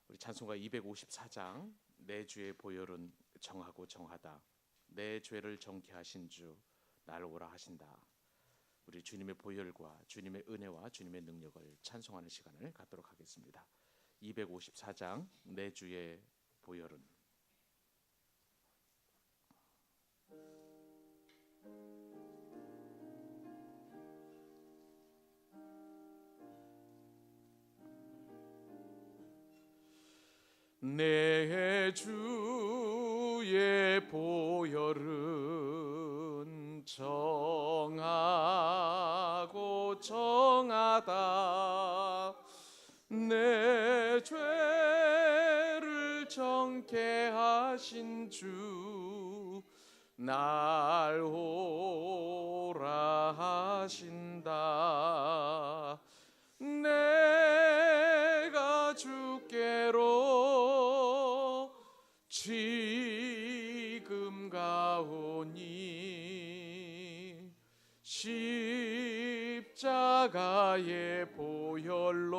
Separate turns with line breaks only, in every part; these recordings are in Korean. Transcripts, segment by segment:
우리 찬송가 254장 내 주의 보혈은 정하고 정하다. 내 죄를 정케 하신 주 나를 오라 하신다. 우리 주님의 보혈과 주님의 은혜와 주님의 능력을 찬송하는 시간을 갖도록 하겠습니다. 254장 내 주의 보혈은. 내 주의 보혈은 정하고 정하다. 내 죄를 정케 하신 주 날 오라 하신다. 내가 주께로 지금 가오니 십자가의 보혈로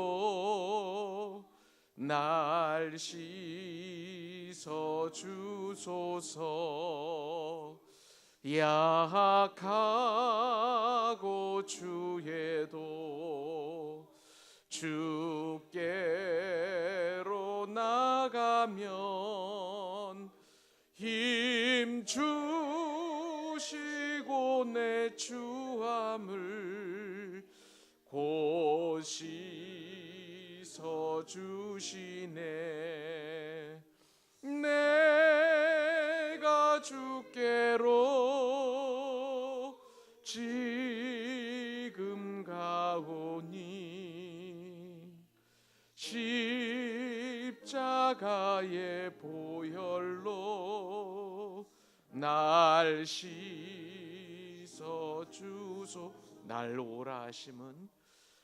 날 씻어 주소서. 약하고 주에도 주께로 나가면 힘 주시고 내 추함을 곧 씻어 주시네. 내가 주께로 지금 가오니 십자가의 보혈로 날 씻어 주소. 날 오라 하심은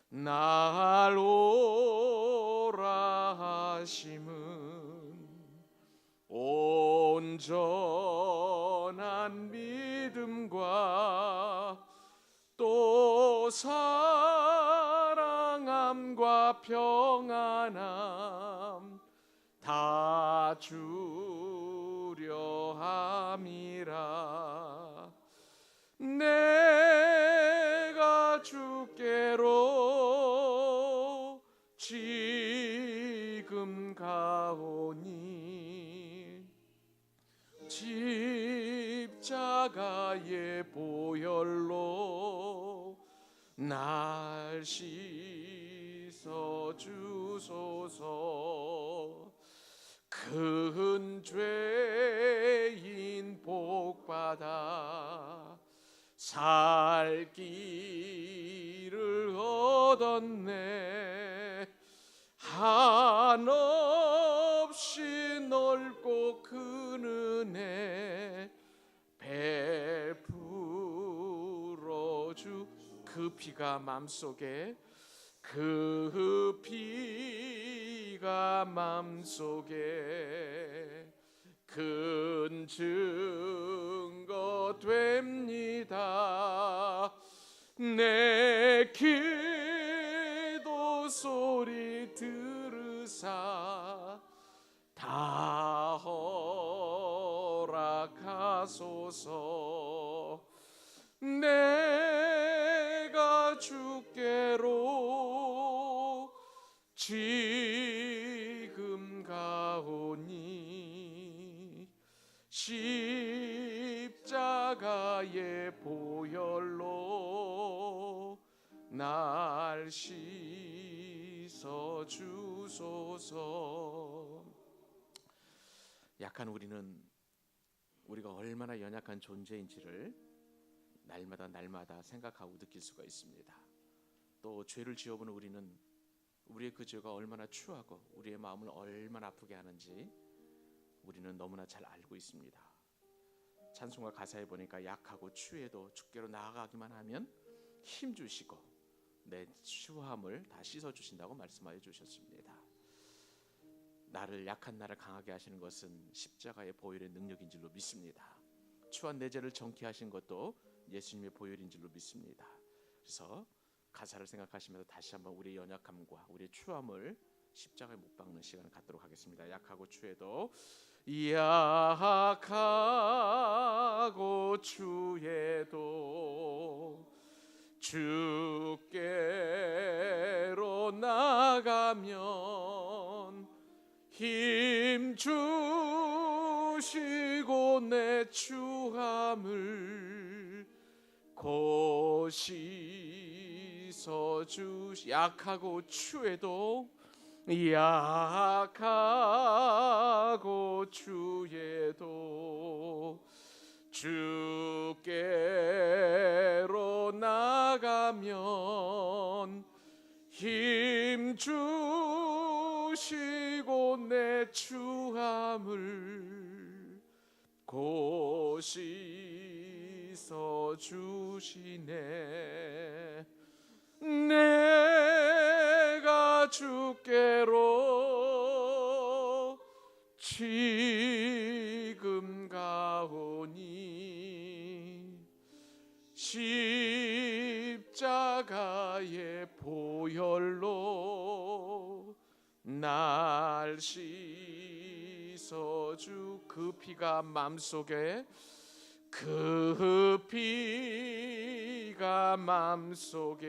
날 오라 하심은 온전한 믿음과 또 사랑함과 평안함 다 주려 함이라. 내가 주께로 지금 가오니 십자가의 보혈로 날 씻어 주소서. 큰 죄인 복받아 살 길을 얻었네. 한없이 넓고 큰 은혜 베풀어 주. 그 피가 맘속에, 그 피가 맘속에 큰 증거 됩니다. 내 기도 소리 들으사 다 허락하소서. 내가 주께로 지금 가오니 십자가의 보혈로 날 씻어 주소서. 약한 우리는 우리가 얼마나 연약한 존재인지를 날마다 생각하고 느낄 수가 있습니다. 또 죄를 지어보는 우리는 우리의 그 죄가 얼마나 추하고 우리의 마음을 얼마나 아프게 하는지 우리는 너무나 잘 알고 있습니다. 찬송가 가사에 보니까 약하고 추해도 주께로 나아가기만 하면 힘 주시고 내 추함을 다 씻어 주신다고 말씀하여 주셨습니다. 나를, 약한 나를 강하게 하시는 것은 십자가의 보혈의 능력인 줄로 믿습니다. 추한 내 죄를 정케 하신 것도 예수님의 보혈인 줄로 믿습니다. 그래서 가사를 생각하시면서 다시 한번 우리의 연약함과 우리의 추함을 십자가에 못 박는 시간을 갖도록 하겠습니다. 약하고 추해도 약하고 추해도 주께로 나가면 힘 주시고 내 추함을 고시서 주시. 약하고 추해도 약하고 추해도 주께로 나가면 힘 주시고 내 추함을 고시서 주시네. 내가 주께로 지금 가오니 십자가의 보혈로 날 씻어주. 그 피가 맘속에, 그 피가 맘속에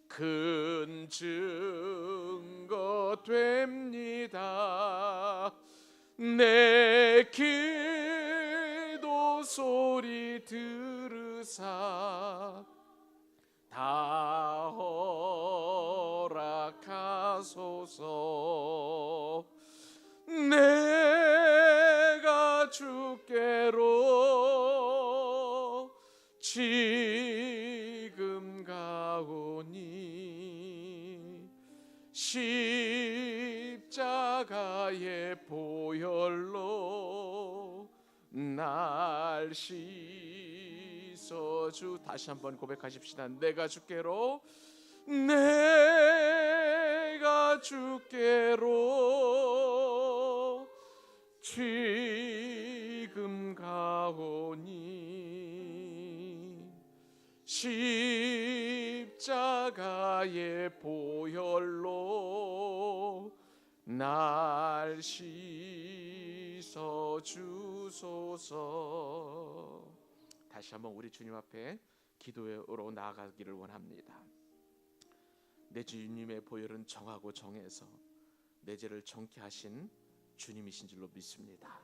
큰 증거 됩니다. 내 기도 소리 들으사 다 허락하소서. 내가 주께로 지금 가오니 십자가의 보혈로 날 씻어주. 다시 한번 고백하십시다. 내가 주께로, 내가 주께로 지금 가오니 십자가의 보혈로 날 씻어 주소서. 다시 한번 우리 주님 앞에 기도로 나아가기를 원합니다. 내 주님의 보혈은 정하고 정해서 내 죄를 정케 하신 주님이신 줄로 믿습니다.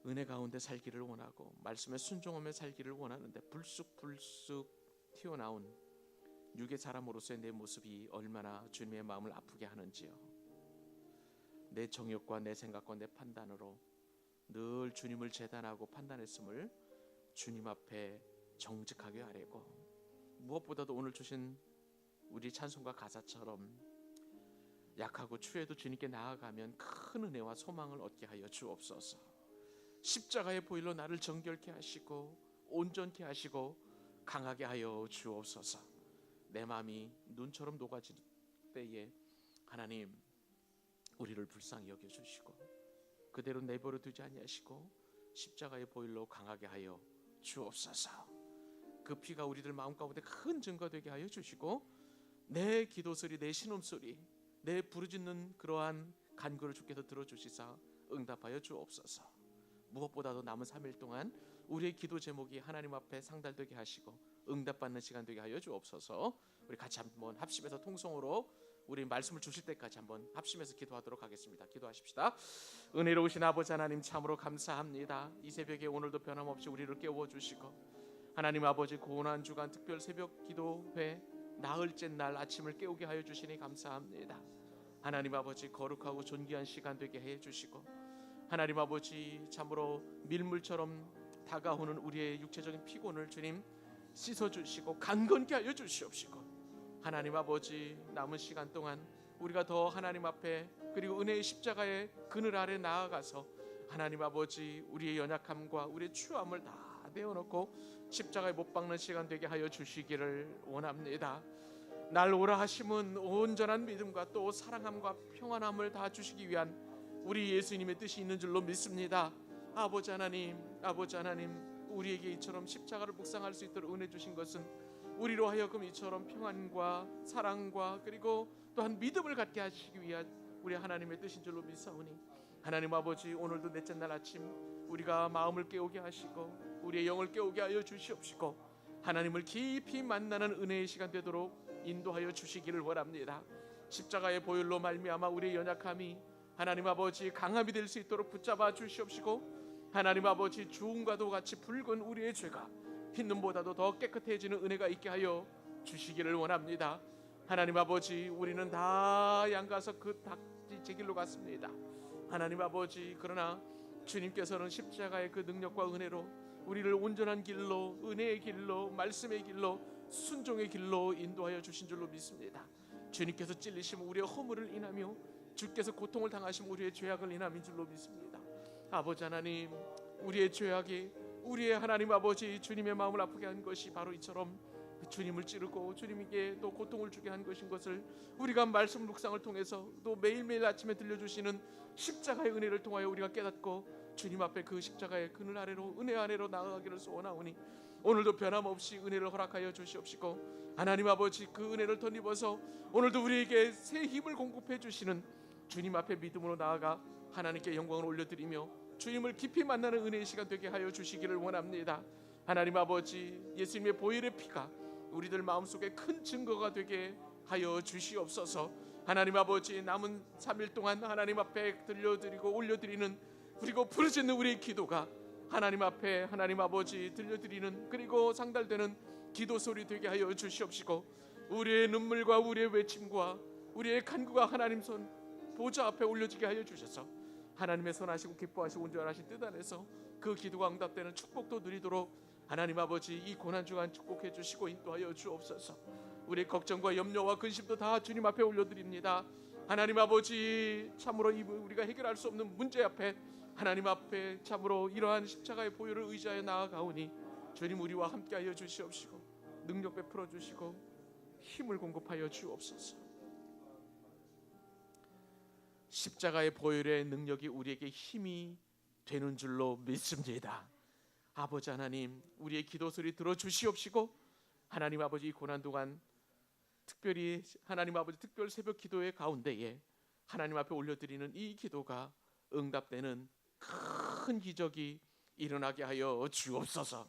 은혜 가운데 살기를 원하고 말씀에 순종하며 살기를 원하는데 불쑥불쑥 튀어나온 육의 사람으로서의 내 모습이 얼마나 주님의 마음을 아프게 하는지요. 내 정욕과 내 생각과 내 판단으로 늘 주님을 재단하고 판단했음을 주님 앞에 정직하게 하려고, 무엇보다도 오늘 주신 우리 찬송가 가사처럼 약하고 추해도 주님께 나아가면 큰 은혜와 소망을 얻게 하여 주옵소서. 십자가의 보혈로 나를 정결케 하시고 온전케 하시고 강하게 하여 주옵소서. 내 마음이 눈처럼 녹아질 때에 하나님 우리를 불쌍히 여겨주시고 그대로 내버려 두지 아니하시고 십자가의 보혈로 강하게 하여 주옵소서. 그 피가 우리들 마음 가운데 큰 증거 되게 하여 주시고 내 기도소리, 내 신음소리, 내 부르짖는 그러한 간구를 주께서 들어주시사 응답하여 주옵소서. 무엇보다도 남은 3일 동안 우리의 기도 제목이 하나님 앞에 상달되게 하시고 응답받는 시간 되게 하여 주옵소서. 우리 같이 한번 합심해서 통성으로 우리 말씀을 주실 때까지 한번 합심해서 기도하도록 하겠습니다. 기도하십시다. 은혜로우신 아버지 하나님 참으로 감사합니다. 이 새벽에 오늘도 변함없이 우리를 깨워주시고 하나님 아버지 고난 주간 특별 새벽 기도회 나흘째 날 아침을 깨우게 하여 주시니 감사합니다. 하나님 아버지 거룩하고 존귀한 시간 되게 해 주시고 하나님 아버지 참으로 밀물처럼 다가오는 우리의 육체적인 피곤을 주님 씻어주시고 강건케 하여 주시옵시고 하나님 아버지 남은 시간 동안 우리가 더 하나님 앞에 그리고 은혜의 십자가의 그늘 아래 나아가서 하나님 아버지 우리의 연약함과 우리의 추함을 다 내어놓고 십자가에 못 박는 시간 되게 하여 주시기를 원합니다. 날 오라 하심은 온전한 믿음과 또 사랑함과 평안함을 다 주시기 위한 우리 예수님의 뜻이 있는 줄로 믿습니다. 아버지 하나님 우리에게 이처럼 십자가를 묵상할 수 있도록 은혜 주신 것은 우리로 하여금 이처럼 평안과 사랑과 그리고 또한 믿음을 갖게 하시기 위한 우리 하나님의 뜻인 줄로 믿사오니 하나님 아버지, 오늘도 넷째 날 아침 우리가 마음을 깨우게 하시고 우리의 영을 깨우게 하여 주시옵시고 하나님을 깊이 만나는 은혜의 시간 되도록 인도하여 주시기를 원합니다. 십자가의 보혈로 말미암아 우리의 연약함이 하나님 아버지 강함이 될 수 있도록 붙잡아 주시옵시고 하나님 아버지, 주음과도 같이 붉은 우리의 죄가 흰눈보다도 더 깨끗해지는 은혜가 있게 하여 주시기를 원합니다. 하나님 아버지, 우리는 다 양가서 그 닭지 제 길로 갔습니다. 하나님 아버지, 그러나 주님께서는 십자가의 그 능력과 은혜로 우리를 온전한 길로, 은혜의 길로, 말씀의 길로, 순종의 길로 인도하여 주신 줄로 믿습니다. 주님께서 찔리심 우리의 허물을 인하며 주께서 고통을 당하심 우리의 죄악을 인함인 줄로 믿습니다. 아버지 하나님, 우리의 죄악이 우리의 하나님 아버지 주님의 마음을 아프게 한 것이 바로 이처럼 주님을 찌르고 주님에게 또 고통을 주게 한 것인 것을 우리가 말씀 묵상을 통해서 또 매일매일 아침에 들려주시는 십자가의 은혜를 통하여 우리가 깨닫고 주님 앞에 그 십자가의 그늘 아래로, 은혜 아래로 나아가기를 소원하오니 오늘도 변함없이 은혜를 허락하여 주시옵시고 하나님 아버지, 그 은혜를 덧입어서 오늘도 우리에게 새 힘을 공급해 주시는 주님 앞에 믿음으로 나아가 하나님께 영광을 올려드리며 주님을 깊이 만나는 은혜의 시간 되게 하여 주시기를 원합니다. 하나님 아버지, 예수님의 보혈의 피가 우리들 마음속에 큰 증거가 되게 하여 주시옵소서. 하나님 아버지, 남은 3일 동안 하나님 앞에 들려드리고 올려드리는 그리고 부르짖는 우리의 기도가 하나님 앞에 하나님 아버지 들려드리는 그리고 상달되는 기도 소리 되게 하여 주시옵시고 우리의 눈물과 우리의 외침과 우리의 간구가 하나님 손 보좌 앞에 올려지게 하여 주셔서 하나님의 선하시고 기뻐하시고 온전하신 뜻 안에서 그 기도가 응답되는 축복도 누리도록 하나님 아버지, 이 고난주간 축복해 주시고 인도하여 주옵소서. 우리의 걱정과 염려와 근심도 다 주님 앞에 올려드립니다. 하나님 아버지, 참으로 우리가 해결할 수 없는 문제 앞에 하나님 앞에 참으로 이러한 십자가의 보혈을 의지하여 나아가오니 주님 우리와 함께하여 주시옵시고 능력 베풀어 주시고 힘을 공급하여 주옵소서. 십자가의 보혈의 능력이 우리에게 힘이 되는 줄로 믿습니다. 아버지 하나님, 우리의 기도 소리 들어주시옵시고 하나님 아버지, 이 고난 동안 특별히 하나님 아버지 특별 새벽 기도의 가운데에 하나님 앞에 올려드리는 이 기도가 응답되는 큰 기적이 일어나게 하여 주옵소서.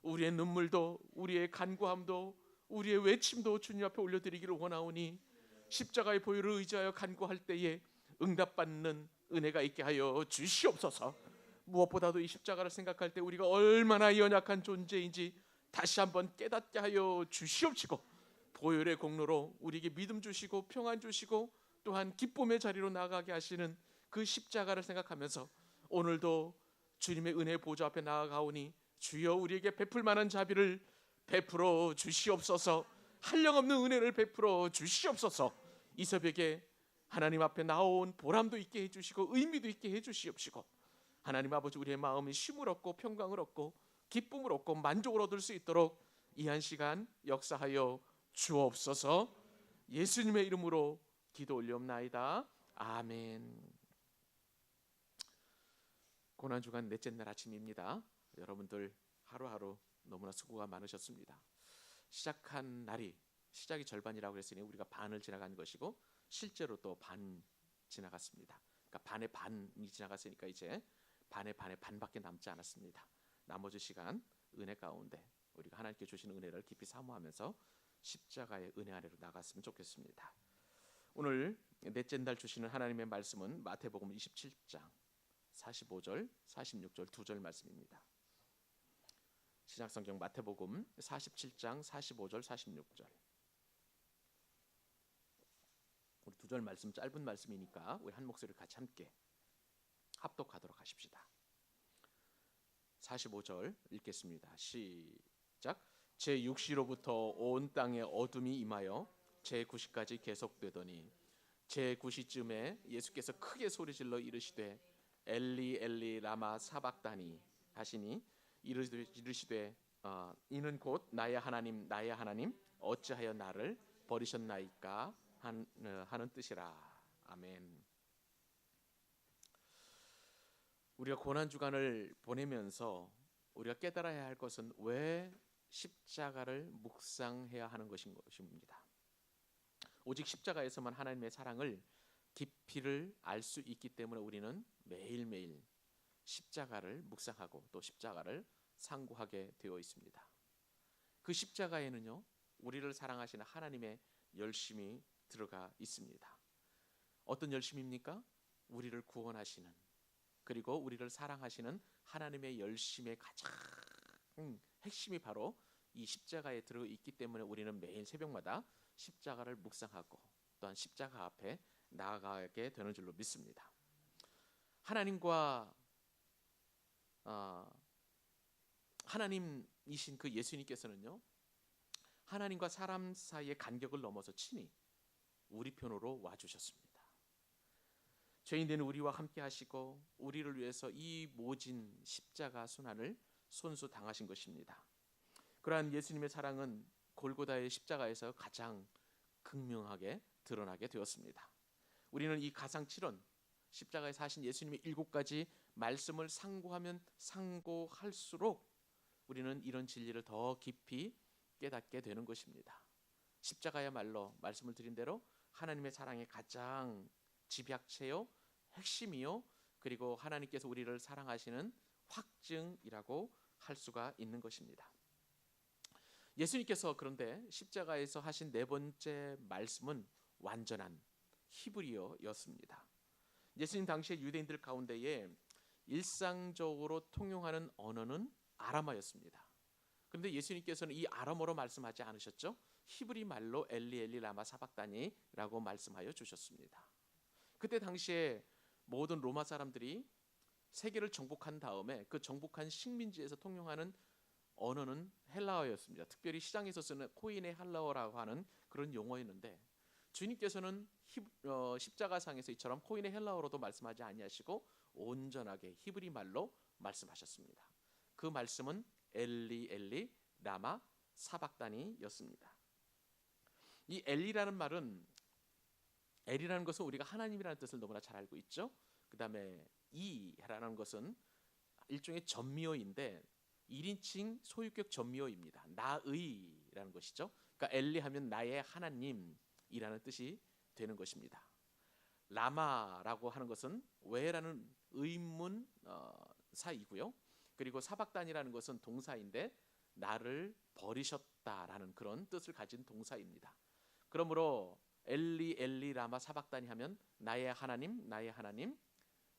우리의 눈물도 우리의 간구함도 우리의 외침도 주님 앞에 올려드리기를 원하오니 십자가의 보혈을 의지하여 간구할 때에 응답받는 은혜가 있게 하여 주시옵소서. 무엇보다도 이 십자가를 생각할 때 우리가 얼마나 연약한 존재인지 다시 한번 깨닫게 하여 주시옵시고 보혈의 공로로 우리에게 믿음 주시고 평안 주시고 또한 기쁨의 자리로 나아가게 하시는 그 십자가를 생각하면서 오늘도 주님의 은혜 보좌 앞에 나아가오니 주여 우리에게 베풀 만한 자비를 베풀어 주시옵소서. 한량없는 은혜를 베풀어 주시옵소서. 이 새벽에 하나님 앞에 나온 보람도 있게 해주시고 의미도 있게 해주시옵시고 하나님 아버지, 우리의 마음이 쉼을 얻고 평강을 얻고 기쁨을 얻고 만족을 얻을 수 있도록 이 한 시간 역사하여 주옵소서. 예수님의 이름으로 기도 올리옵나이다. 아멘. 고난주간 넷째 날 아침입니다. 여러분들 하루하루 너무나 수고가 많으셨습니다. 시작한 날이 시작이 절반이라고 했으니 우리가 반을 지나간 것이고 실제로 또 반 지나갔습니다. 그러니까 반의 반이 지나갔으니까 이제 반의 반밖에 남지 않았습니다. 나머지 시간 은혜 가운데 우리가 하나님께 주시는 은혜를 깊이 사모하면서 십자가의 은혜 아래로 나갔으면 좋겠습니다. 오늘 넷째 날 주시는 하나님의 말씀은 마태복음 27장 45절, 46절 두 절 말씀입니다. 신약성경 마태복음 47장 45절, 46절. 우리 두 절 말씀 짧은 말씀이니까 우리 한 목소리 같이 함께 합독하도록 하십시다. 45절 읽겠습니다. 시작. 제 6시로부터 온 땅에 어둠이 임하여 제 9시까지 계속되더니 제 9시쯤에 예수께서 크게 소리질러 이르시되 엘리 엘리 라마 사박다니 하시니 이르시되 이는 곧 나의 하나님 나의 하나님 어찌하여 나를 버리셨나이까 하는 뜻이라. 아멘. 우리가 고난 주간을 보내면서 우리가 깨달아야 할 것은 왜 십자가를 묵상해야 하는 것입니다. 오직 십자가에서만 하나님의 사랑을 깊이를 알 수 있기 때문에 우리는 매일매일 십자가를 묵상하고 또 십자가를 상고하게 되어 있습니다. 그 십자가에는요, 우리를 사랑하시는 하나님의 열심이 들어가 있습니다. 어떤 열심입니까? 우리를 구원하시는, 그리고 우리를 사랑하시는 하나님의 열심의 가장 핵심이 바로 이 십자가에 들어 있기 때문에 우리는 매일 새벽마다 십자가를 묵상하고 또한 십자가 앞에 나아가게 되는 줄로 믿습니다. 하나님과 하나님이신 그 예수님께서는요, 하나님과 사람 사이의 간격을 넘어서 친히 우리 편으로 와주셨습니다. 죄인된 우리와 함께 하시고 우리를 위해서 이 모진 십자가 순환을 손수 당하신 것입니다. 그러한 예수님의 사랑은 골고다의 십자가에서 가장 극명하게 드러나게 되었습니다. 우리는 이 가상칠언, 십자가에서 하신 예수님의 7가지 말씀을 상고하면 상고할수록 우리는 이런 진리를 더 깊이 깨닫게 되는 것입니다. 십자가야말로 말씀을 드린 대로 하나님의 사랑의 가장 집약체요, 핵심이요, 그리고 하나님께서 우리를 사랑하시는 확증이라고 할 수가 있는 것입니다. 예수님께서 그런데 십자가에서 하신 4번째 말씀은 완전한 히브리어였습니다. 예수님 당시에 유대인들 가운데에 일상적으로 통용하는 언어는 아람어였습니다. 그런데 예수님께서는 이 아람어로 말씀하지 않으셨죠? 히브리 말로 엘리 엘리 라마 사박다니라고 말씀하여 주셨습니다. 그때 당시에 모든 로마 사람들이 세계를 정복한 다음에 그 정복한 식민지에서 통용하는 언어는 헬라어였습니다. 특별히 시장에서 쓰는 코인의 헬라어라고 하는 그런 용어였는데, 주님께서는 십자가상에서 이처럼 코인의 헬라어로도 말씀하지 아니하시고 온전하게 히브리 말로 말씀하셨습니다. 그 말씀은 엘리 엘리 라마 사박다니였습니다. 이 엘리라는 말은, 엘이라는 것은 우리가 하나님이라는 뜻을 너무나 잘 알고 있죠. 그 다음에 이라는 것은 일종의 전미어인데 1인칭 소유격 전미어입니다. 나의라는 것이죠. 그러니까 엘리 하면 나의 하나님이라는 뜻이 되는 것입니다. 라마라고 하는 것은 왜라는 의문 사이고요. 그리고 사박단이라는 것은 동사인데 나를 버리셨다라는 그런 뜻을 가진 동사입니다. 그러므로 엘리 엘리 라마 사박단이 하면 나의 하나님 나의 하나님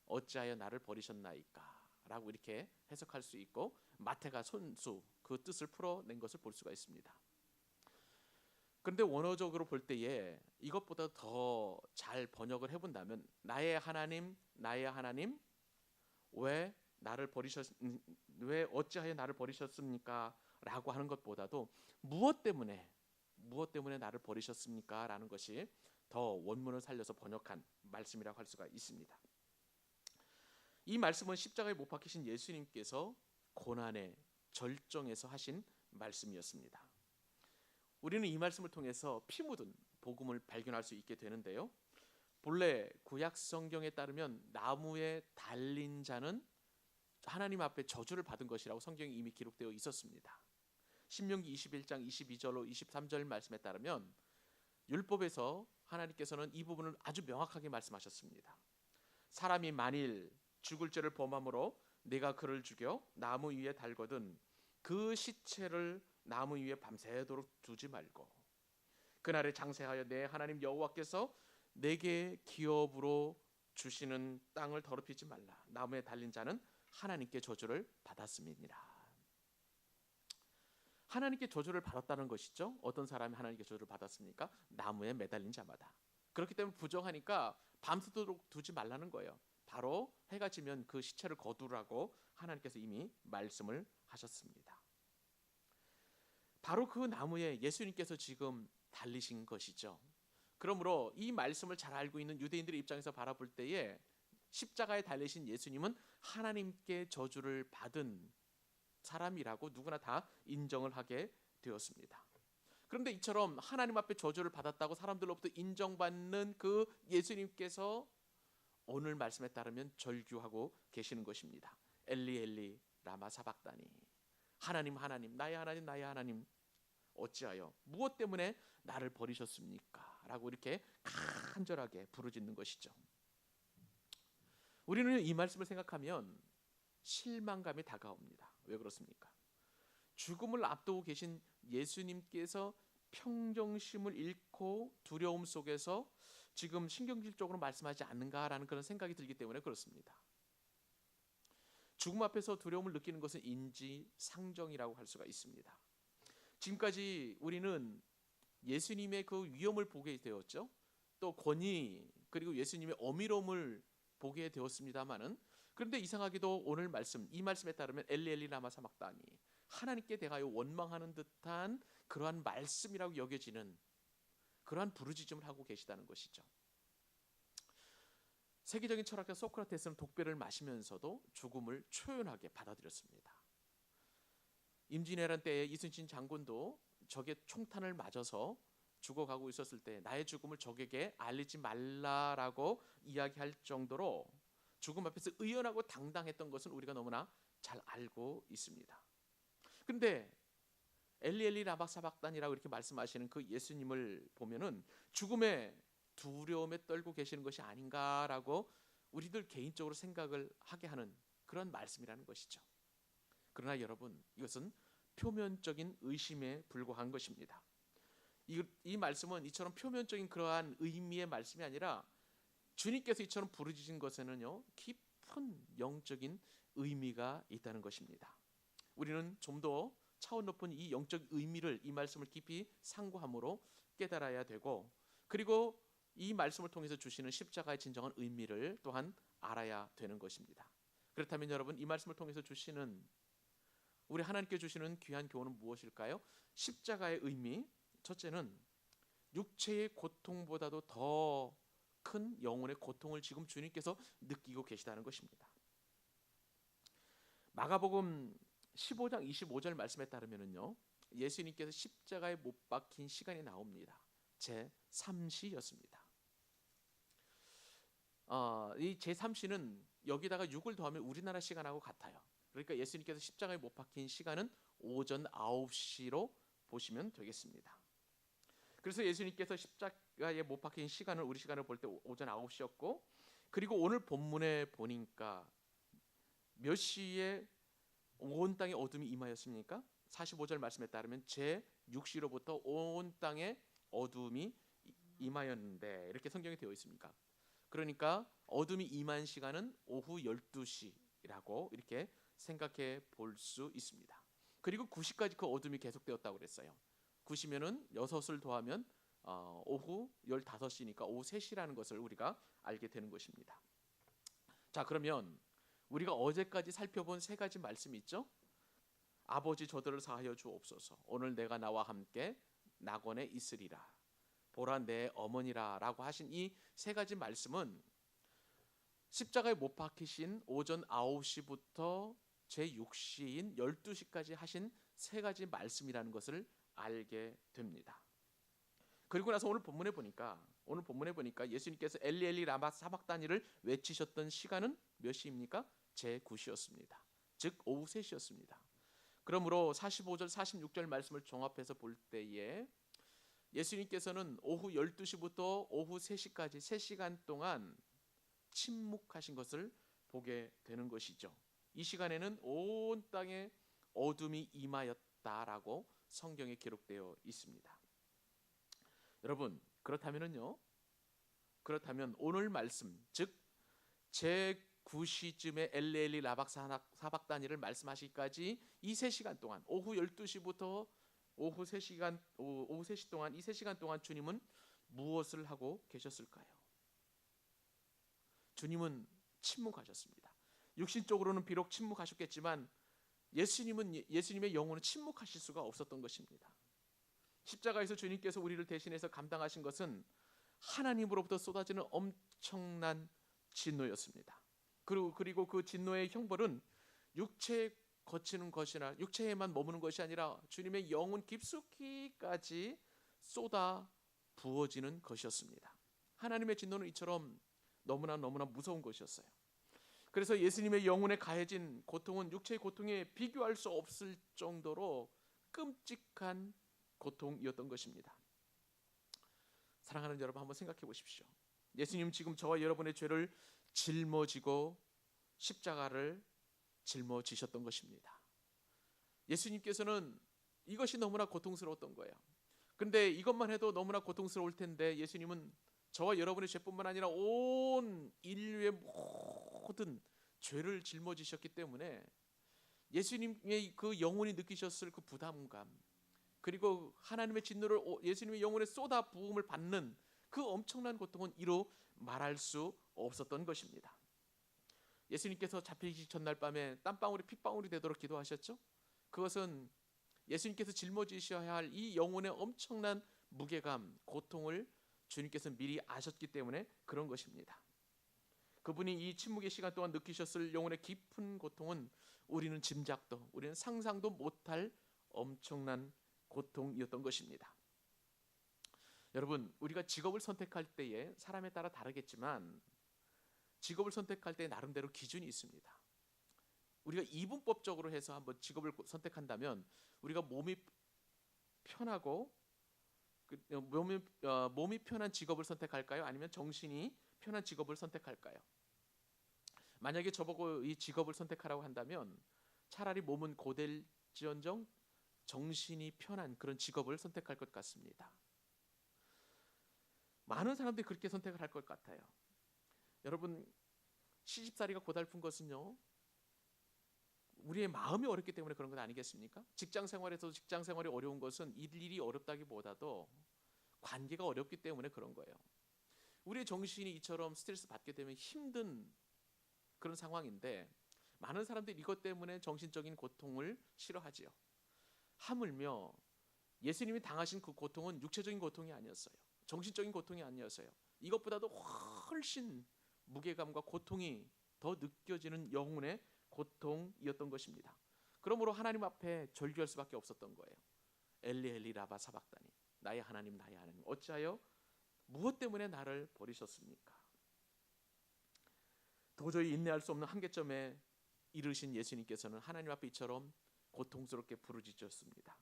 어찌하여 나를 버리셨나이까 라고 이렇게 해석할 수 있고, 마태가 손수 그 뜻을 풀어낸 것을 볼 수가 있습니다. 그런데 원어적으로 볼 때에 이것보다 더 잘 번역을 해본다면 나의 하나님 왜 어찌하여 나를 버리셨습니까? 라고 하는 것보다도 무엇 때문에 나를 버리셨습니까? 라는 것이 더 원문을 살려서 번역한 말씀이라고 할 수가 있습니다. 이 말씀은 십자가에 못 박히신 예수님께서 고난의 절정에서 하신 말씀이었습니다. 우리는 이 말씀을 통해서 피 묻은 복음을 발견할 수 있게 되는데요. 본래 구약 성경에 따르면 나무에 달린 자는 하나님 앞에 저주를 받은 것이라고 성경에 이미 기록되어 있었습니다. 신명기 21장 22절로 23절 말씀에 따르면 율법에서 하나님께서는 이 부분을 아주 명확하게 말씀하셨습니다. 사람이 만일 죽을 죄를 범함으로 내가 그를 죽여 나무 위에 달거든 그 시체를 나무 위에 밤새도록 두지 말고 그날에 장세하여 내 하나님 여호와께서 내게 기업으로 주시는 땅을 더럽히지 말라. 나무에 달린 자는 하나님께 저주를 받았음이니라. 하나님께 저주를 받았다는 것이죠. 어떤 사람이 하나님께 저주를 받았습니까? 나무에 매달린 자마다. 그렇기 때문에 부정하니까 밤새도록 두지 말라는 거예요. 바로 해가 지면 그 시체를 거두라고 하나님께서 이미 말씀을 하셨습니다. 바로 그 나무에 예수님께서 지금 달리신 것이죠. 그러므로 이 말씀을 잘 알고 있는 유대인들의 입장에서 바라볼 때에 십자가에 달리신 예수님은 하나님께 저주를 받은 사람이라고 누구나 다 인정을 하게 되었습니다. 그런데 이처럼 하나님 앞에 저주를 받았다고 사람들로부터 인정받는 그 예수님께서 오늘 말씀에 따르면 절규하고 계시는 것입니다. 엘리 엘리 라마 사박다니, 하나님 하나님 나의 하나님 나의 하나님 어찌하여 무엇 때문에 나를 버리셨습니까? 라고 이렇게 간절하게 부르짖는 것이죠. 우리는 이 말씀을 생각하면 실망감이 다가옵니다. 왜 그렇습니까? 죽음을 앞두고 계신 예수님께서 평정심을 잃고 두려움 속에서 지금 신경질적으로 말씀하지 않는가라는 그런 생각이 들기 때문에 그렇습니다. 죽음 앞에서 두려움을 느끼는 것은 인지상정이라고 할 수가 있습니다. 지금까지 우리는 예수님의 그 위엄을 보게 되었죠. 또 권위 그리고 예수님의 어미로움을 보게 되었습니다마는, 그런데 이상하게도 오늘 말씀, 이 말씀에 따르면 엘리 엘리 라마 사박다니, 하나님께 대하여 원망하는 듯한 그러한 말씀이라고 여겨지는 그러한 부르짖음을 하고 계시다는 것이죠. 세계적인 철학자 소크라테스는 독배를 마시면서도 죽음을 초연하게 받아들였습니다. 임진왜란 때에 이순신 장군도 적의 총탄을 맞아서 죽어가고 있었을 때 나의 죽음을 적에게 알리지 말라라고 이야기할 정도로 죽음 앞에서 의연하고 당당했던 것은 우리가 너무나 잘 알고 있습니다. 그런데 엘리 엘리 라박 사박단이라고 이렇게 말씀하시는 그 예수님을 보면은 죽음의 두려움에 떨고 계시는 것이 아닌가라고 우리들 개인적으로 생각을 하게 하는 그런 말씀이라는 것이죠. 그러나 여러분, 이것은 표면적인 의심에 불과한 것입니다. 이 말씀은 이처럼 표면적인 그러한 의미의 말씀이 아니라 주님께서 이처럼 부르짖은 것에는요, 깊은 영적인 의미가 있다는 것입니다. 우리는 좀 더 차원 높은 이 영적 의미를, 이 말씀을 깊이 상고함으로 깨달아야 되고, 그리고 이 말씀을 통해서 주시는 십자가의 진정한 의미를 또한 알아야 되는 것입니다. 그렇다면 여러분, 이 말씀을 통해서 주시는, 우리 하나님께 주시는 귀한 교훈은 무엇일까요? 십자가의 의미, 첫째는 육체의 고통보다도 더 큰 영혼의 고통을 지금 주님께서 느끼고 계시다는 것입니다. 마가복음 15장 25절 말씀에 따르면요, 예수님께서 십자가에 못 박힌 시간이 나옵니다. 제3시였습니다. 이 제3시는 여기다가 6을 더하면 우리나라 시간하고 같아요. 그러니까 예수님께서 십자가에 못 박힌 시간은 오전 9시로 보시면 되겠습니다. 그래서 예수님께서 십자가에 못 박힌 시간을, 우리 시간을 볼 때 오전 9시였고, 그리고 오늘 본문에 보니까 몇 시에 온 땅에 어둠이 임하였습니까? 45절 말씀에 따르면 제6시로부터 온 땅에 어둠이 임하였는데, 이렇게 성경에 되어 있습니까? 그러니까 어둠이 임한 시간은 오후 12시라고 이렇게 생각해 볼 수 있습니다. 그리고 9시까지 그 어둠이 계속되었다고 그랬어요. 9시면은 6을 더하면 오후 15시니까 오후 3시라는 것을 우리가 알게 되는 것입니다. 자, 그러면 우리가 어제까지 살펴본 세 가지 말씀이 있죠. 아버지, 저들을 사하여 주옵소서. 오늘 내가 나와 함께 낙원에 있으리라. 보라, 내 어머니라 라고 하신 이 세 가지 말씀은 십자가에 못 박히신 오전 9시부터 제6시인 12시까지 하신 세 가지 말씀이라는 것을 알게 됩니다. 그리고 나서 오늘 본문에 보니까 예수님께서 엘리 엘리 라마 사박다니를 외치셨던 시간은 몇 시입니까? 제9시였습니다. 즉 오후 3시였습니다. 그러므로 45절 46절 말씀을 종합해서 볼 때에 예수님께서는 오후 12시부터 오후 3시까지 3시간 동안 침묵하신 것을 보게 되는 것이죠. 이 시간에는 온 땅에 어둠이 임하였다라고 성경에 기록되어 있습니다. 여러분, 그렇다면 오늘 말씀, 즉 제9시쯤에 엘리 라박 사박다니를 말씀하시기까지 이 3시간 동안, 오후 12시부터 오후 3시 동안, 이 3시간 동안 주님은 무엇을 하고 계셨을까요? 주님은 침묵하셨습니다. 육신적으로는 비록 침묵하셨겠지만 예수님의 영혼은 침묵하실 수가 없었던 것입니다. 십자가에서 주님께서 우리를 대신해서 감당하신 것은 하나님으로부터 쏟아지는 엄청난 진노였습니다. 그리고 그 진노의 형벌은 육체에 거치는 것이나 육체에만 머무는 것이 아니라 주님의 영혼 깊숙이까지 쏟아 부어지는 것이었습니다. 하나님의 진노는 이처럼 너무나 무서운 것이었어요. 그래서 예수님의 영혼에 가해진 고통은 육체의 고통에 비교할 수 없을 정도로 끔찍한 고통이었던 것입니다. 사랑하는 여러분, 한번 생각해 보십시오. 예수님 지금 저와 여러분의 죄를 짊어지고 십자가를 짊어지셨던 것입니다. 예수님께서는 이것이 너무나 고통스러웠던 거예요. 그런데 이것만 해도 너무나 고통스러울 텐데 예수님은 저와 여러분의 죄뿐만 아니라 온 인류의 모든 죄를 짊어지셨기 때문에 예수님의 그 영혼이 느끼셨을 그 부담감, 그리고 하나님의 진노를 예수님의 영혼에 쏟아 부음을 받는 그 엄청난 고통은 이루 말할 수 없었던 것입니다. 예수님께서 잡히기 전날 밤에 땀방울이 핏방울이 되도록 기도하셨죠. 그것은 예수님께서 짊어지셔야 할 이 영혼의 엄청난 무게감, 고통을 주님께서 미리 아셨기 때문에 그런 것입니다. 그분이 이 침묵의 시간 동안 느끼셨을 영혼의 깊은 고통은 우리는 짐작도, 우리는 상상도 못할 엄청난 고통이었던 것입니다. 여러분, 우리가 직업을 선택할 때에 사람에 따라 다르겠지만 직업을 선택할 때 나름대로 기준이 있습니다. 우리가 이분법적으로 해서 한번 직업을 선택한다면 우리가 몸이 편하고 몸이 편한 직업을 선택할까요? 아니면 정신이 편한 직업을 선택할까요? 만약에 저보고 이 직업을 선택하라고 한다면 차라리 몸은 고될지언정 정신이 편한 그런 직업을 선택할 것 같습니다. 많은 사람들이 그렇게 선택을 할 것 같아요. 여러분, 시집살이가 고달픈 것은요, 우리의 마음이 어렵기 때문에 그런 건 아니겠습니까? 직장 생활에서도 직장 생활이 어려운 것은 일이 어렵다기보다도 관계가 어렵기 때문에 그런 거예요. 우리의 정신이 이처럼 스트레스 받게 되면 힘든 그런 상황인데 많은 사람들이 이것 때문에 정신적인 고통을 싫어하지요. 하물며 예수님이 당하신 그 고통은 육체적인 고통이 아니었어요. 정신적인 고통이 아니었어요. 이것보다도 훨씬 무게감과 고통이 더 느껴지는 영혼의 고통이었던 것입니다. 그러므로 하나님 앞에 절규할 수밖에 없었던 거예요. 엘리 엘리 라바 사박다니, 나의 하나님 나의 하나님, 어찌하여 무엇 때문에 나를 버리셨습니까? 도저히 인내할 수 없는 한계점에 이르신 예수님께서는 하나님 앞에 이처럼 고통스럽게 부르짖으셨습니다.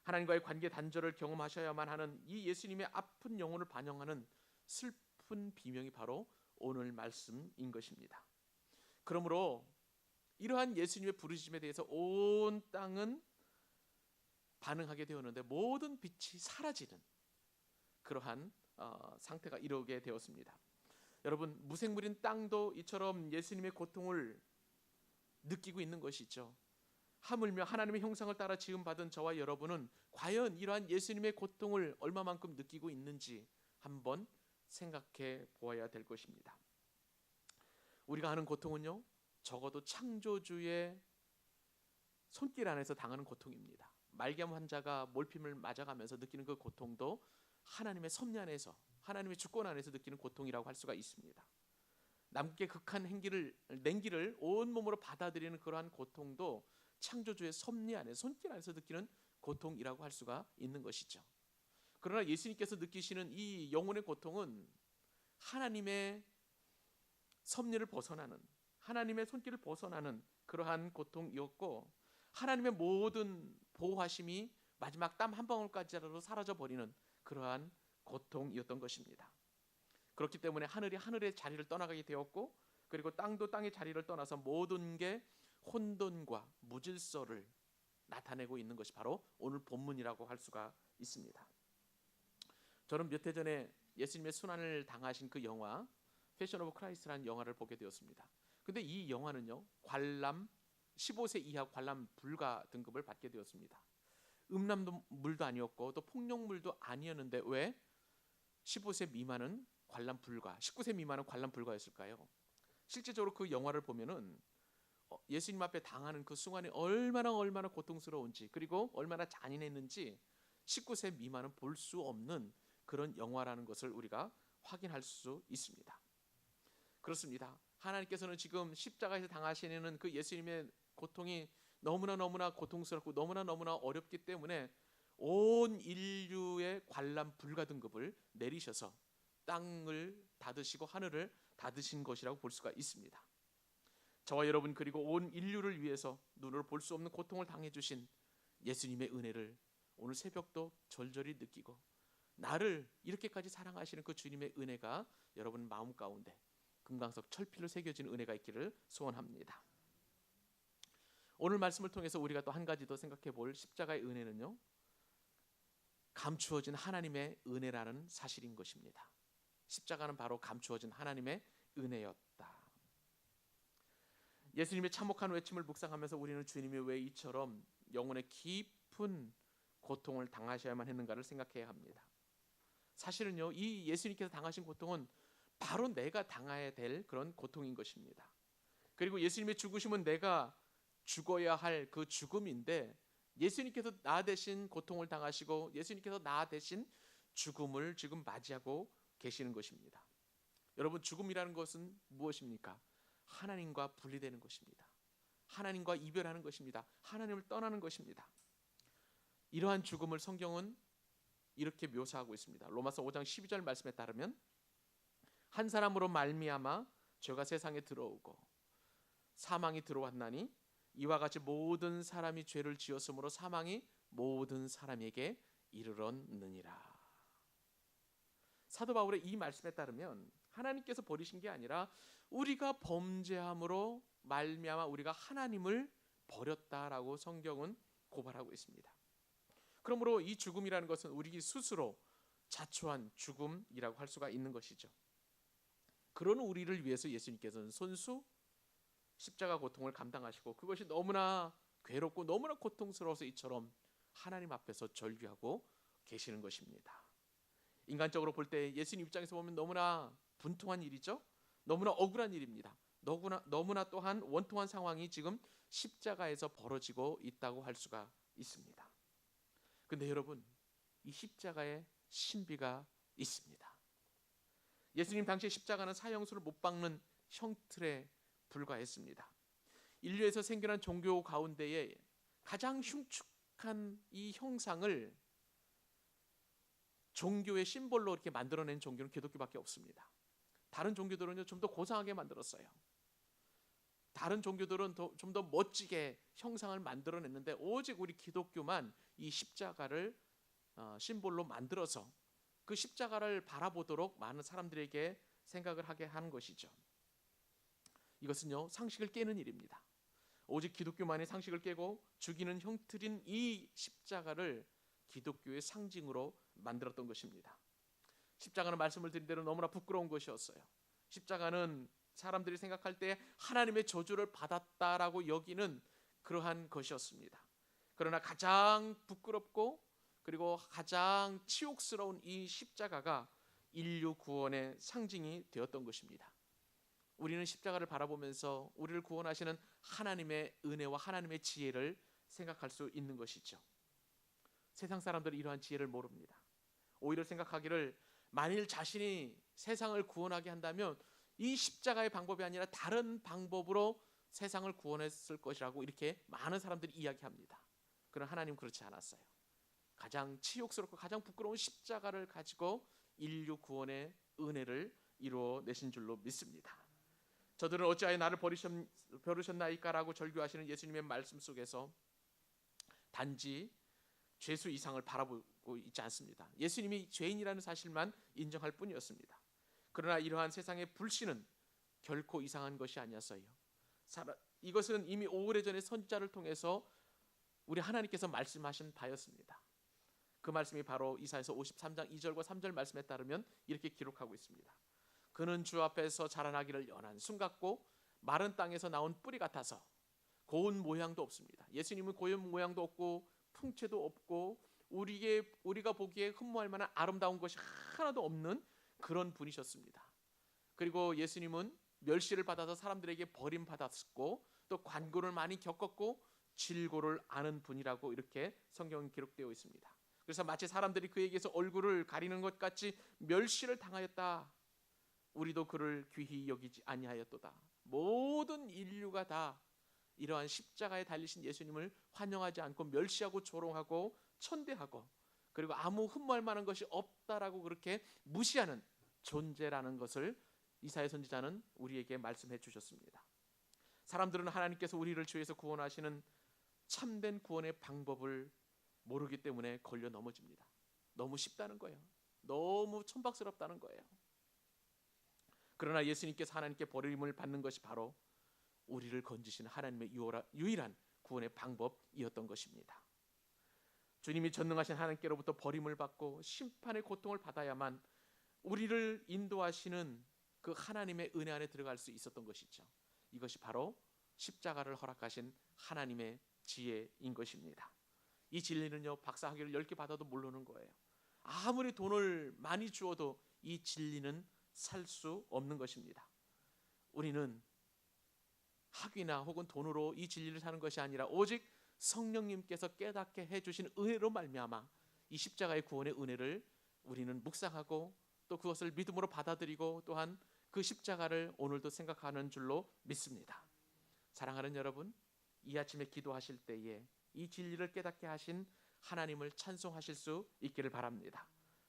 하나님과의 관계 단절을 경험하셔야만 하는 이 예수님의 아픈 영혼을 반영하는 슬픈 비명이 바로 오늘 말씀인 것입니다. 그러므로 이러한 예수님의 부르짖음에 대해서 온 땅은 반응하게 되었는데 모든 빛이 사라지는 그러한 상태가 이루게 되었습니다. 여러분, 무생물인 땅도 이처럼 예수님의 고통을 느끼고 있는 것이죠. 하물며 하나님의 형상을 따라 지음받은 저와 여러분은 과연 이러한 예수님의 고통을 얼마만큼 느끼고 있는지 한번 생각해 보아야 될 것입니다. 우리가 하는 고통은요, 적어도 창조주의 손길 안에서 당하는 고통입니다. 말기암 환자가 몰핀을 맞아가면서 느끼는 그 고통도 하나님의 섭리 안에서, 하나님의 주권 안에서 느끼는 고통이라고 할 수가 있습니다. 남게 극한 냉기를 온몸으로 받아들이는 그러한 고통도 창조주의 섭리 안에, 손길 안에서 느끼는 고통이라고 할 수가 있는 것이죠. 그러나 예수님께서 느끼시는 이 영혼의 고통은 하나님의 섭리를 벗어나는, 하나님의 손길을 벗어나는 그러한 고통이었고, 하나님의 모든 보호하심이 마지막 땀 한 방울까지라도 사라져 버리는 그러한 고통이었던 것입니다. 그렇기 때문에 하늘이 하늘의 자리를 떠나가게 되었고, 그리고 땅도 땅의 자리를 떠나서 모든 게 혼돈과 무질서를 나타내고 있는 것이 바로 오늘 본문이라고 할 수가 있습니다. 저는 몇 해 전에 예수님의 순환을 당하신 그 영화 패션 오브 크라이스트라는 영화를 보게 되었습니다. 근데 이 영화는요, 관람 15세 이하 관람 불가 등급을 받게 되었습니다. 음란물도 아니었고 또 폭력물도 아니었는데 왜 15세 미만은 관람 불가, 19세 미만은 관람 불가였을까요? 실제적으로 그 영화를 보면은 예수님 앞에 당하는 그 순간이 얼마나 고통스러운지, 그리고 얼마나 잔인했는지 19세 미만은 볼 수 없는 그런 영화라는 것을 우리가 확인할 수 있습니다. 그렇습니다. 하나님께서는 지금 십자가에서 당하시는 그 예수님의 고통이 너무나 고통스럽고 너무나 어렵기 때문에 온 인류의 관람 불가 등급을 내리셔서 땅을 닫으시고 하늘을 닫으신 것이라고 볼 수가 있습니다. 저와 여러분 그리고 온 인류를 위해서 눈으로 볼 수 없는 고통을 당해주신 예수님의 은혜를 오늘 새벽도 절절히 느끼고 나를 이렇게까지 사랑하시는 그 주님의 은혜가 여러분 마음 가운데 금강석 철필로 새겨진 은혜가 있기를 소원합니다. 오늘 말씀을 통해서 우리가 또 한 가지 더 생각해 볼 십자가의 은혜는요, 감추어진 하나님의 은혜라는 사실인 것입니다. 십자가는 바로 감추어진 하나님의 은혜였다. 예수님의 참혹한 외침을 묵상하면서 우리는 주님이 왜 이처럼 영혼의 깊은 고통을 당하셔야만 했는가를 생각해야 합니다. 사실은요, 이 예수님께서 당하신 고통은 바로 내가 당해야 될 그런 고통인 것입니다. 그리고 예수님의 죽으심은 내가 죽어야 할 그 죽음인데 예수님께서 나 대신 고통을 당하시고 예수님께서 나 대신 죽음을 지금 맞이하고 계시는 것입니다. 여러분, 죽음이라는 것은 무엇입니까? 하나님과 분리되는 것입니다. 하나님과 이별하는 것입니다. 하나님을 떠나는 것입니다. 이러한 죽음을 성경은 이렇게 묘사하고 있습니다. 로마서 5장 12절 말씀에 따르면 한 사람으로 말미암아 죄가 세상에 들어오고 사망이 들어왔나니 이와 같이 모든 사람이 죄를 지었으므로 사망이 모든 사람에게 이르렀느니라. 사도 바울의 이 말씀에 따르면 하나님께서 버리신 게 아니라 우리가 범죄함으로 말미암아 우리가 하나님을 버렸다라고 성경은 고발하고 있습니다. 그러므로 이 죽음이라는 것은 우리 스스로 자초한 죽음이라고 할 수가 있는 것이죠. 그런 우리를 위해서 예수님께서는 손수 십자가 고통을 감당하시고 그것이 너무나 괴롭고 너무나 고통스러워서 이처럼 하나님 앞에서 절규하고 계시는 것입니다. 인간적으로 볼 때 예수님 입장에서 보면 너무나 분통한 일이죠. 너무나 억울한 일입니다. 너무나 또한 원통한 상황이 지금 십자가에서 벌어지고 있다고 할 수가 있습니다. 근데 여러분, 이 십자가에 신비가 있습니다. 예수님 당시 십자가는 사형수를 못 박는 형틀에 불과했습니다. 인류에서 생겨난 종교 가운데에 가장 흉측한 이 형상을 종교의 심볼로 이렇게 만들어낸 종교는 기독교밖에 없습니다. 다른 종교들은요 좀 더 고상하게 만들었어요. 다른 종교들은 좀 더 멋지게 형상을 만들어냈는데 오직 우리 기독교만 이 십자가를 심볼로 만들어서 그 십자가를 바라보도록 많은 사람들에게 생각을 하게 하는 것이죠. 이것은요 상식을 깨는 일입니다. 오직 기독교만의 상식을 깨고 죽이는 형틀인 이 십자가를 기독교의 상징으로 만들었던 것입니다. 십자가는 말씀을 드린 대로 너무나 부끄러운 것이었어요. 십자가는 사람들이 생각할 때 하나님의 저주를 받았다라고 여기는 그러한 것이었습니다. 그러나 가장 부끄럽고 그리고 가장 치욕스러운 이 십자가가 인류 구원의 상징이 되었던 것입니다. 우리는 십자가를 바라보면서 우리를 구원하시는 하나님의 은혜와 하나님의 지혜를 생각할 수 있는 것이죠. 세상 사람들은 이러한 지혜를 모릅니다. 오히려 생각하기를 만일 자신이 세상을 구원하게 한다면 이 십자가의 방법이 아니라 다른 방법으로 세상을 구원했을 것이라고 이렇게 많은 사람들이 이야기합니다. 그러나 하나님은 그렇지 않았어요. 가장 치욕스럽고 가장 부끄러운 십자가를 가지고 인류 구원의 은혜를 이루어내신 줄로 믿습니다. 저들은 어찌하여 나를 버리셨나이까라고 절규하시는 예수님의 말씀 속에서 단지 죄수 이상을 바라보고 있지 않습니다. 예수님이 죄인이라는 사실만 인정할 뿐이었습니다. 그러나 이러한 세상의 불신은 결코 이상한 것이 아니었어요. 이것은 이미 오래전에 선지자를 통해서 우리 하나님께서 말씀하신 바였습니다. 그 말씀이 바로 이사야서 53장 2절과 3절 말씀에 따르면 이렇게 기록하고 있습니다. 그는 주 앞에서 자라나기를 연한 순 같고 마른 땅에서 나온 뿌리 같아서 고운 모양도 없습니다. 예수님은 고운 모양도 없고 풍채도 없고 우리가 보기에 흠모할 만한 아름다운 것이 하나도 없는 그런 분이셨습니다. 그리고 예수님은 멸시를 받아서 사람들에게 버림받았고 또 관고를 많이 겪었고 질고를 아는 분이라고 이렇게 성경은 기록되어 있습니다. 그래서 마치 사람들이 그에게서 얼굴을 가리는 것 같이 멸시를 당하였다. 우리도 그를 귀히 여기지 아니하였도다. 모든 인류가 다 이러한 십자가에 달리신 예수님을 환영하지 않고 멸시하고 조롱하고 천대하고 그리고 아무 흠모할 만한 것이 없다라고 그렇게 무시하는 존재라는 것을 이사야 선지자는 우리에게 말씀해 주셨습니다. 사람들은 하나님께서 우리를 죄에서 구원하시는 참된 구원의 방법을 모르기 때문에 걸려 넘어집니다. 너무 쉽다는 거예요. 너무 천박스럽다는 거예요. 그러나 예수님께서 하나님께 버림을 받는 것이 바로 우리를 건지신 하나님의 유일한 구원의 방법이었던 것입니다. 주님이 전능하신 하나님께로부터 버림을 받고 심판의 고통을 받아야만 우리를 인도하시는 그 하나님의 은혜 안에 들어갈 수 있었던 것이죠. 이것이 바로 십자가를 허락하신 하나님의 지혜인 것입니다. 이 진리는요, 박사학위를 10개 받아도 모르는 거예요. 아무리 돈을 많이 주어도 이 진리는 살 수 없는 것입니다. 우리는 학위나 혹은 돈으로 이 진리를 사는 것이 아니라 오직 성령님께서 깨닫게 해주신 은혜로 말미암아 이 십자가의 구원의 은혜를 우리는 묵상하고 또 그것을 믿음으로 받아들이고 또한 그 십자가를 오늘도 생각하는 줄로 믿습니다. 사랑하는 여러분, 이 아침에 기도하실 때에 이 진리를 깨닫게 하신 하나님을 찬송하실 수 있기를 바랍니다.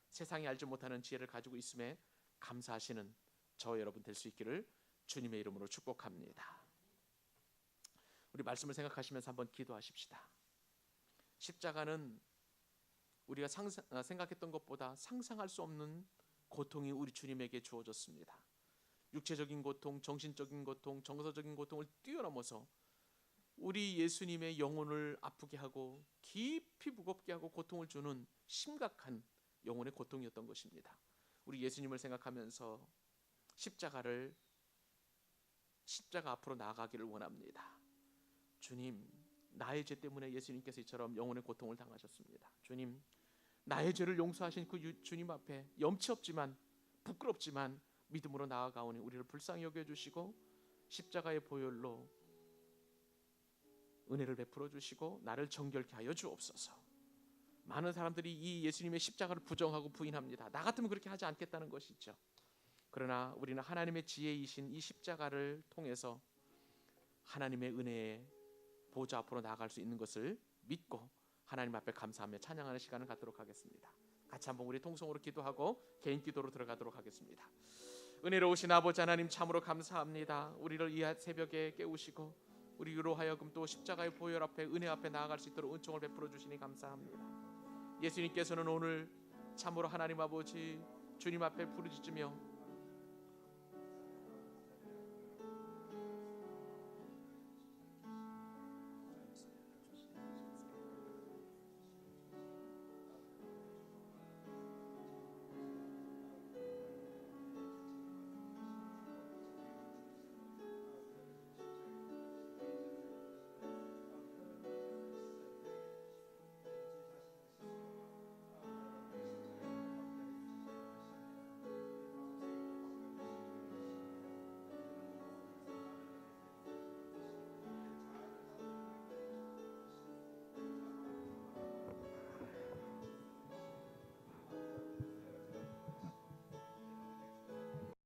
세상이 알지 못하는 지혜를 가지고 있음에 감사하시는 저 여러분 될 수 있기를 주님의 이름으로 축복합니다. 우리 말씀을 생각하시면서 한번 기도하십시다. 십자가는 우리가 생각했던 것보다 상상할 수 없는 고통이 우리 주님에게 주어졌습니다. 육체적인 고통, 정신적인 고통, 정서적인 고통을 뛰어넘어서 우리 예수님의 영혼을 아프게 하고 깊이 무겁게 하고 고통을 주는 심각한 영혼의 고통이었던 것입니다. 우리 예수님을 생각하면서 십자가 앞으로 나아가기를 원합니다. 주님, 나의 죄 때문에 예수님께서 이처럼 영혼의 고통을 당하셨습니다. 주님, 나의 죄를 용서하신 그 주님 앞에 염치 없지만 부끄럽지만 믿음으로 나아가오니 우리를 불쌍히 여겨주시고 십자가의 보혈로 은혜를 베풀어 주시고 나를 정결케 하여 주옵소서. 많은 사람들이 이 예수님의 십자가를 부정하고 부인합니다. 나 같으면 그렇게 하지 않겠다는 것이죠. 그러나 우리는 하나님의 지혜이신 이 십자가를 통해서 하나님의 은혜의 보좌 앞으로 나아갈 수 있는 것을 믿고 하나님 앞에 감사하며 찬양하는 시간을 갖도록 하겠습니다. 같이 한번 우리 통성으로 기도하고 개인 기도로 들어가도록 하겠습니다. 은혜로우신 아버지 하나님, 참으로 감사합니다. 우리를 이 새벽에 깨우시고 우리로 하여금 또 십자가의 보혈 앞에 은혜 앞에 나아갈 수 있도록 은총을 베풀어 주시니 감사합니다. 예수님께서는 오늘 참으로 하나님 아버지 주님 앞에 부르짖으며